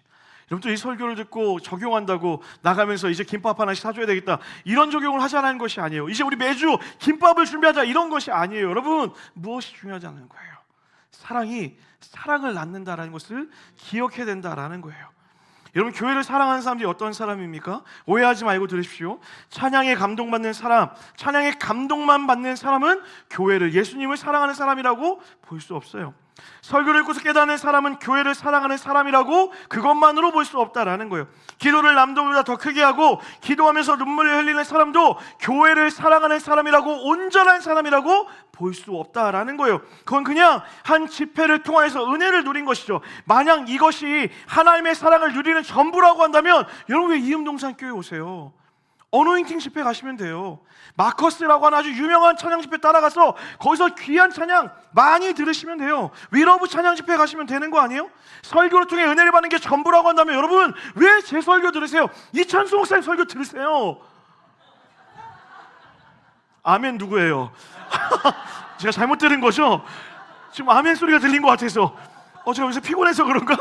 여러분들 이 설교를 듣고 적용한다고 나가면서 이제 김밥 하나씩 사줘야 되겠다 이런 적용을 하자는 것이 아니에요. 이제 우리 매주 김밥을 준비하자 이런 것이 아니에요. 여러분, 무엇이 중요하다는 거예요? 사랑이 사랑을 낳는다라는 것을 기억해야 된다라는 거예요. 여러분, 교회를 사랑하는 사람들이 어떤 사람입니까? 오해하지 말고 들으십시오. 찬양에 감동받는 사람, 찬양에 감동만 받는 사람은 교회를, 예수님을 사랑하는 사람이라고 볼 수 없어요. 설교를 읽고서 깨닫는 사람은 교회를 사랑하는 사람이라고 그것만으로 볼 수 없다라는 거예요. 기도를 남들보다 더 크게 하고 기도하면서 눈물을 흘리는 사람도 교회를 사랑하는 사람이라고, 온전한 사람이라고 볼 수 없다라는 거예요. 그건 그냥 한 집회를 통해서 은혜를 누린 것이죠. 만약 이것이 하나님의 사랑을 누리는 전부라고 한다면 여러분 왜 이음동산 교회 오세요? 어노인팅 집회 가시면 돼요. 마커스라고 하는 아주 유명한 찬양 집회 따라가서 거기서 귀한 찬양 많이 들으시면 돼요. 위러브 찬양 집회 가시면 되는 거 아니에요? 설교를 통해 은혜를 받는 게 전부라고 한다면 여러분 왜 제 설교 들으세요? 이찬수 목사님 설교 들으세요. 아멘 누구예요? 제가 잘못 들은 거죠? 지금 아멘 소리가 들린 것 같아서 제가 여기서 피곤해서 그런가?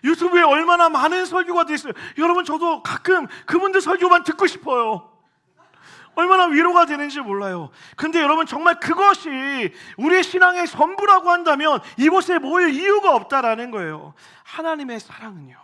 유튜브에 얼마나 많은 설교가 돼 있어요. 여러분, 저도 가끔 그분들 설교만 듣고 싶어요. 얼마나 위로가 되는지 몰라요. 근데 여러분, 정말 그것이 우리의 신앙의 전부라고 한다면 이곳에 모일 이유가 없다라는 거예요. 하나님의 사랑은요,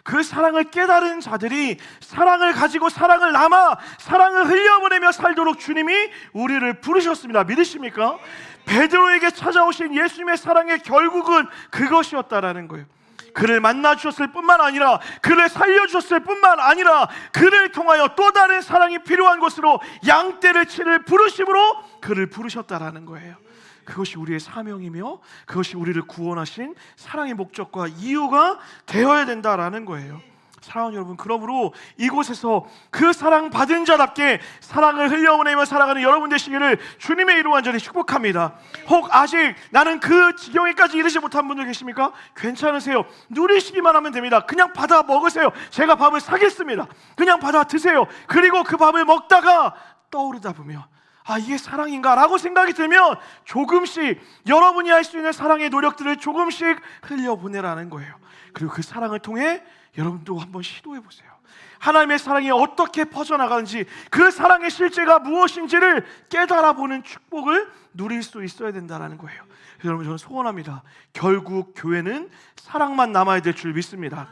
그 사랑을 깨달은 자들이 사랑을 가지고 사랑을 남아 사랑을 흘려보내며 살도록 주님이 우리를 부르셨습니다. 믿으십니까? 베드로에게 찾아오신 예수님의 사랑의 결국은 그것이었다라는 거예요. 그를 만나 주셨을 뿐만 아니라 그를 살려 주셨을 뿐만 아니라 그를 통하여 또 다른 사랑이 필요한 곳으로 양떼를 치를 부르심으로 그를 부르셨다라는 거예요. 그것이 우리의 사명이며 그것이 우리를 구원하신 사랑의 목적과 이유가 되어야 된다라는 거예요. 사랑하는 여러분, 그러므로 이곳에서 그 사랑 받은 자답게 사랑을 흘려보내며 살아가는 여러분 되시기를 주님의 이름으로 간절히 축복합니다. 혹 아직 나는 그 지경에까지 이르지 못한 분들 계십니까? 괜찮으세요. 누리시기만 하면 됩니다. 그냥 받아 먹으세요. 제가 밥을 사겠습니다. 그냥 받아 드세요. 그리고 그 밥을 먹다가 떠오르다 보면 이게 사랑인가? 라고 생각이 들면 조금씩 여러분이 할 수 있는 사랑의 노력들을 조금씩 흘려보내라는 거예요. 그리고 그 사랑을 통해 여러분도 한번 시도해 보세요. 하나님의 사랑이 어떻게 퍼져나가는지, 그 사랑의 실제가 무엇인지를 깨달아 보는 축복을 누릴 수 있어야 된다는 거예요. 여러분, 저는 소원합니다. 결국 교회는 사랑만 남아야 될 줄 믿습니다.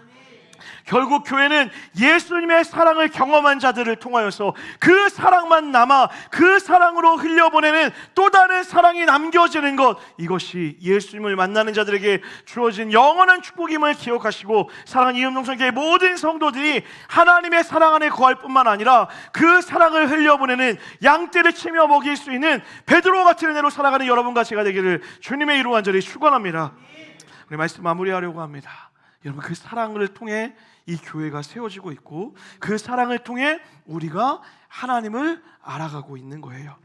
결국 교회는 예수님의 사랑을 경험한 자들을 통하여서 그 사랑만 남아 그 사랑으로 흘려보내는 또 다른 사랑이 남겨지는 것, 이것이 예수님을 만나는 자들에게 주어진 영원한 축복임을 기억하시고, 사랑하는 이음동성교회 모든 성도들이 하나님의 사랑 안에 거할 뿐만 아니라 그 사랑을 흘려보내는 양떼를 치며 먹일 수 있는 베드로 같은 은혜로 살아가는 여러분과 제가 되기를 주님의 이름 간절히 축원합니다. 우리 말씀 마무리하려고 합니다. 여러분, 그 사랑을 통해 이 교회가 세워지고 있고, 그 사랑을 통해 우리가 하나님을 알아가고 있는 거예요.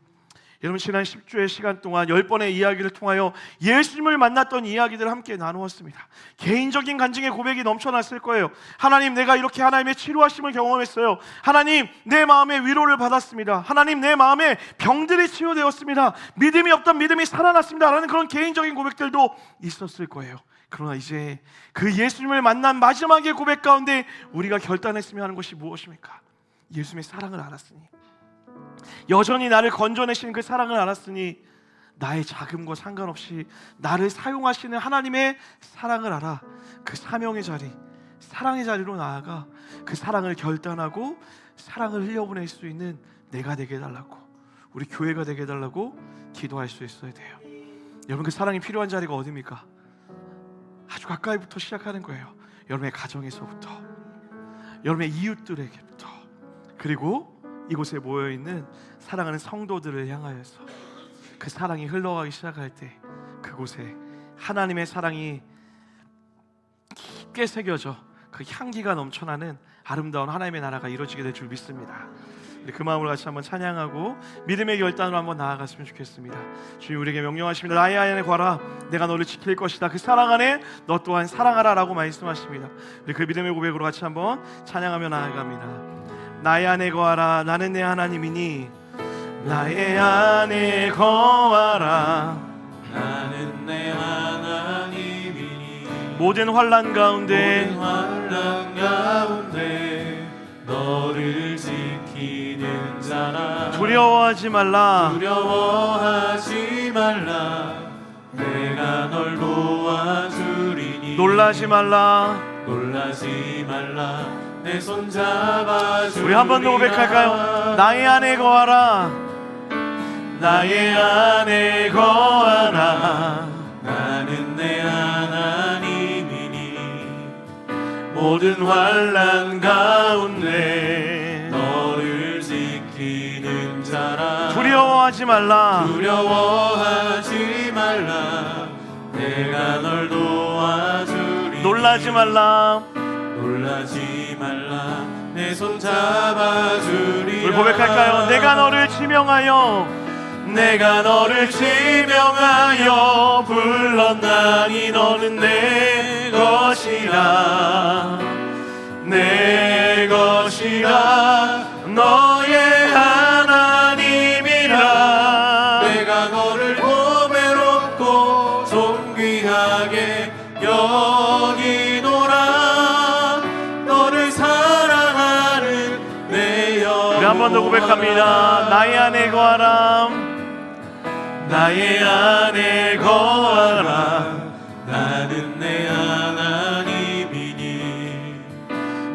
여러분, 지난 10주의 시간 동안 10번의 이야기를 통하여 예수님을 만났던 이야기들을 함께 나누었습니다. 개인적인 간증의 고백이 넘쳐났을 거예요. 하나님, 내가 이렇게 하나님의 치료하심을 경험했어요. 하나님, 내 마음에 위로를 받았습니다. 하나님, 내 마음에 병들이 치유되었습니다. 믿음이 없던 믿음이 살아났습니다. 라는 그런 개인적인 고백들도 있었을 거예요. 그러나 이제 그 예수님을 만난 마지막의 고백 가운데 우리가 결단했으면 하는 것이 무엇입니까? 예수님의 사랑을 알았으니, 여전히 나를 건져내시는 그 사랑을 알았으니, 나의 자금과 상관없이 나를 사용하시는 하나님의 사랑을 알아 그 사명의 자리, 사랑의 자리로 나아가 그 사랑을 결단하고 사랑을 흘려보낼 수 있는 내가 되게 해달라고, 우리 교회가 되게 해달라고 기도할 수 있어야 돼요. 여러분, 그 사랑이 필요한 자리가 어디입니까? 아주 가까이부터 시작하는 거예요. 여러분의 가정에서부터, 여러분의 이웃들에게부터, 그리고 이곳에 모여있는 사랑하는 성도들을 향하여서 그 사랑이 흘러가기 시작할 때 그곳에 하나님의 사랑이 깊게 새겨져 그 향기가 넘쳐나는 아름다운 하나님의 나라가 이루어지게 될 줄 믿습니다. 그 마음으로 같이 한번 찬양하고 믿음의 결단으로 한번 나아갔으면 좋겠습니다. 주님, 우리에게 명령하십니다. 나의 안에 거하라, 내가 너를 지킬 것이다. 그 사랑 안에 너 또한 사랑하라 라고 말씀하십니다. 우리 그 믿음의 고백으로 같이 한번 찬양하며 나아갑니다. 나의 안에 거하라, 나는 내 하나님이니. 나의 안에 거하라, 나는 내 하나님이니. 모든 환난 가운데 너를 지키는 자라. 두려워하지 말라, 두려워하지 말라. 내가 널 도와주리니. 놀라지 말라. 놀라지 말라. 내 손 잡아주리라. 우리 한 번 더 고백할까요? 나의 안에 거하라, 나의 안에 거하라. 나는 내 하나님이니. 모든 환난 가운데 너를 지키는 자라. 두려워하지 말라, 두려워하지 말라. 내가 널 도와주리. 놀라지 말라. 놀라지 말라. 내 손 잡아주리라. 우리 고백할까요? 내가 너를 지명하여, 내가 너를 지명하여 불렀나니 너는 내 것이라, 내 것이라, 너의 하나님이라. 내가 너를 보배롭고 존귀하게 여기노라. 너를 사랑하는 내 영혼. 우리 한 번 더 고백합니다. 나의 안에 거하라, 나의 안에 거하라. 나는 내 하나님이니.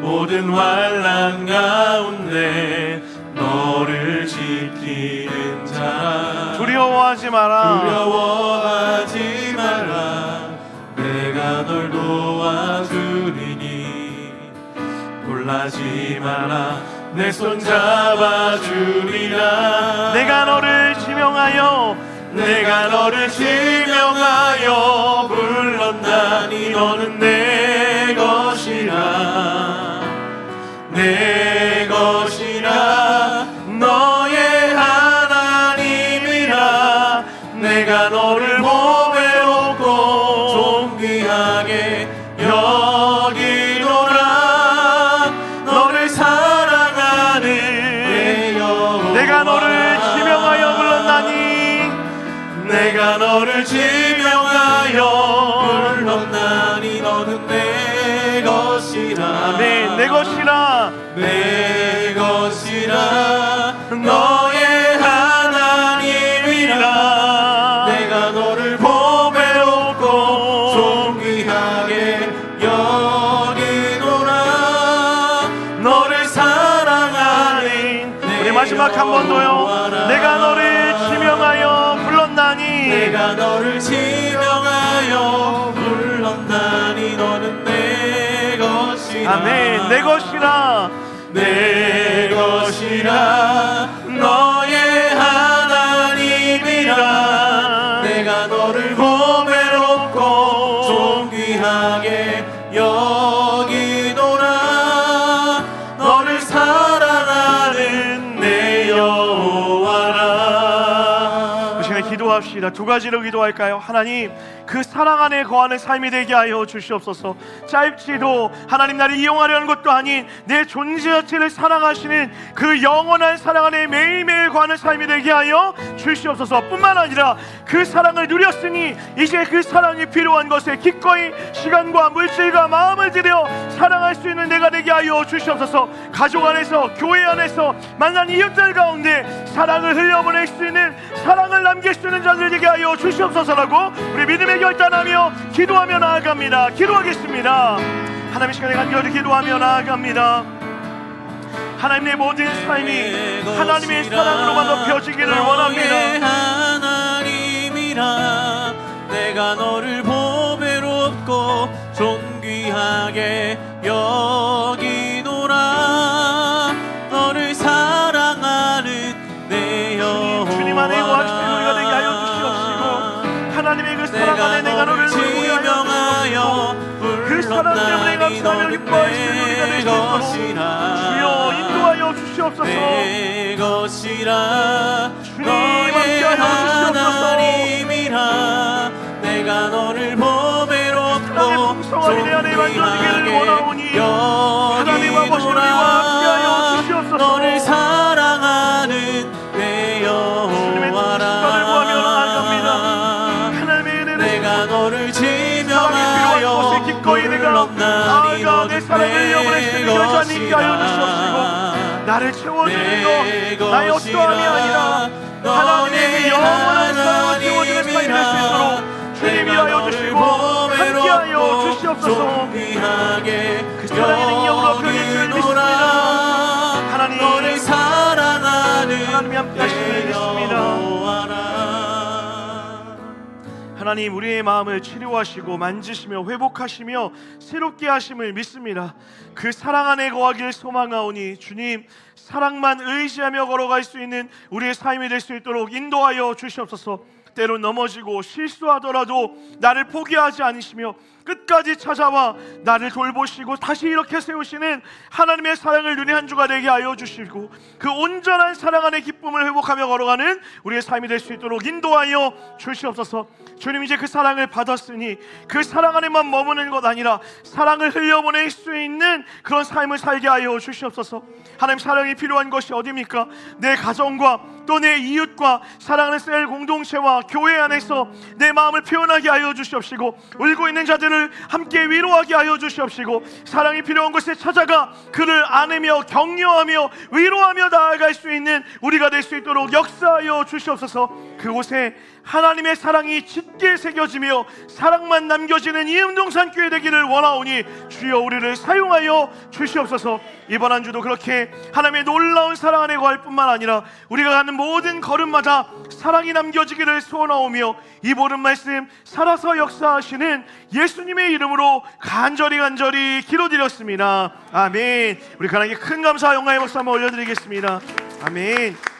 모든 환난 가운데 너를 지키는 자. 두려워하지 마라, 두려워하지 말라. 내가 널 도와주리니. 놀라지 마라. 내 손 잡아주리라. 내가 너를 지명하여, 내가 너를 지명하여 불렀나니 너는 내 것이라, 내 것이라, 너의 하나님이라. 내가 너를 보배롭고 존귀하게 여기노라. 너를 사랑하는 내 영혼. 내가 너를 지명하여 불렀나니, 내가 너를 지명하여 불렀나니 너는 내 것이라. 아멘. 내 것이라, 내 것이라. 너의 하나님이라. 내가 너를 보배롭고 존귀하게 여기노라. 너를 지명하여 불렀나니 너는 내 것이라. 아멘. 내 것이라, 내 것이라 너의 하나님이라. 내가 너를 보배롭고 존귀하게 여기노라. 너를 사랑하는 내 여호와라. 이 시간에 기도합시다. 두 가지로 기도할까요? 하나님, 그 사랑 안에 거하는 삶이 되게 하여 주시옵소서. 짧지도 하나님 나를 이용하려는 것도 아닌 내 존재 자체를 사랑하시는 그 영원한 사랑 안에 매일매일 거하는 삶이 되게 하여 주시옵소서. 뿐만 아니라 그 사랑을 누렸으니 이제 그 사랑이 필요한 것에 기꺼이 시간과 물질과 마음을 들여 사랑할 수 있는 내가 되게 하여 주시옵소서. 가족 안에서, 교회 안에서, 만난 이웃들 가운데 사랑을 흘려보낼 수 있는, 사랑을 남길 수 있는 자들 되게 하여 주시옵소서라고 우리 믿음의 결단하며 기도하며 나아갑니다. 기도하겠습니다. 하나님의 시간에 간절히 기도하며 나아갑니다. 하나님, 내 모든 삶이 하나님의 사랑으로만 덮여지기를 원합니다. 하나님이라. 내가 너를 보배롭고 존귀하게 여기노라. 너를 사랑하는 내 여호와라. 주님 안에 거하시는 우리가 되게 하여 주시옵시고, 하나님의 그 사랑 안에 내가 너를 지명하여 그 사랑 때문에 감사하며 기뻐하시는 우리가 될 수 있도록 주여 인도하여 주시옵소서. 내 것이라. 주님 너의 함께하여 주시옵소서. 하나님이라. 내가 너를 보배롭고 사랑의 풍성함이 내 안에 만져지기를 원하오니 하나님 아버지 우리와 함께하여 주시옵소서. 너를 사랑하는 내 여호와라. 내가 너를 지명하여 불렀나니 내 사랑을 영원히 쓰는 여자님께 하여 주시옵시고, 나를 채워주는 것, 나의 어떠함이 아니라 하나님의 영원한 사랑을 채워주는 삶이 될 수 있도록 주님이 하여 주시고 함께하여 주시옵소서. 그 사랑의 능력으로 변해줄 줄 믿습니다. 하나님, 너를 사랑하는 하나님이 함께하시는 줄 믿습니다. 하나님, 우리의 마음을 치료하시고 만지시며 회복하시며 새롭게 하심을 믿습니다. 그 사랑 안에 거하길 소망하오니 주님, 사랑만 의지하며 걸어갈 수 있는 우리의 삶이 될 수 있도록 인도하여 주시옵소서. 때로 넘어지고 실수하더라도 나를 포기하지 않으시며 끝까지 찾아와 나를 돌보시고 다시 이렇게 세우시는 하나님의 사랑을 누리는 한 주가 되게 하여 주시고, 그 온전한 사랑 안에 기쁨을 회복하며 걸어가는 우리의 삶이 될 수 있도록 인도하여 주시옵소서. 주님, 이제 그 사랑을 받았으니 그 사랑 안에만 머무는 것 아니라 사랑을 흘려보낼 수 있는 그런 삶을 살게 하여 주시옵소서. 하나님, 사랑이 필요한 것이 어디입니까? 내 가정과 또 내 이웃과 사랑하는 셀 공동체와 교회 안에서 내 마음을 표현하게 하여 주시옵시고, 울고 있는 자들을 함께 위로하게 하여 주시옵시고, 사랑이 필요한 곳에 찾아가 그를 안으며 격려하며 위로하며 나아갈 수 있는 우리가 될 수 있도록 역사하여 주시옵소서. 그곳에 하나님의 사랑이 짙게 새겨지며 사랑만 남겨지는 이음동산 교회 되기를 원하오니 주여 우리를 사용하여 주시옵소서. 이번 한 주도 그렇게 하나님의 놀라운 사랑 안에 거할 뿐만 아니라 우리가 가는 모든 걸음마다 사랑이 남겨지기를 소원하오며, 이 모든 말씀 살아서 역사하시는 예수님의 이름으로 간절히 기도드렸습니다. 아멘. 우리 하나님께 큰 감사와 영광의 박수 한번 올려드리겠습니다. 아멘.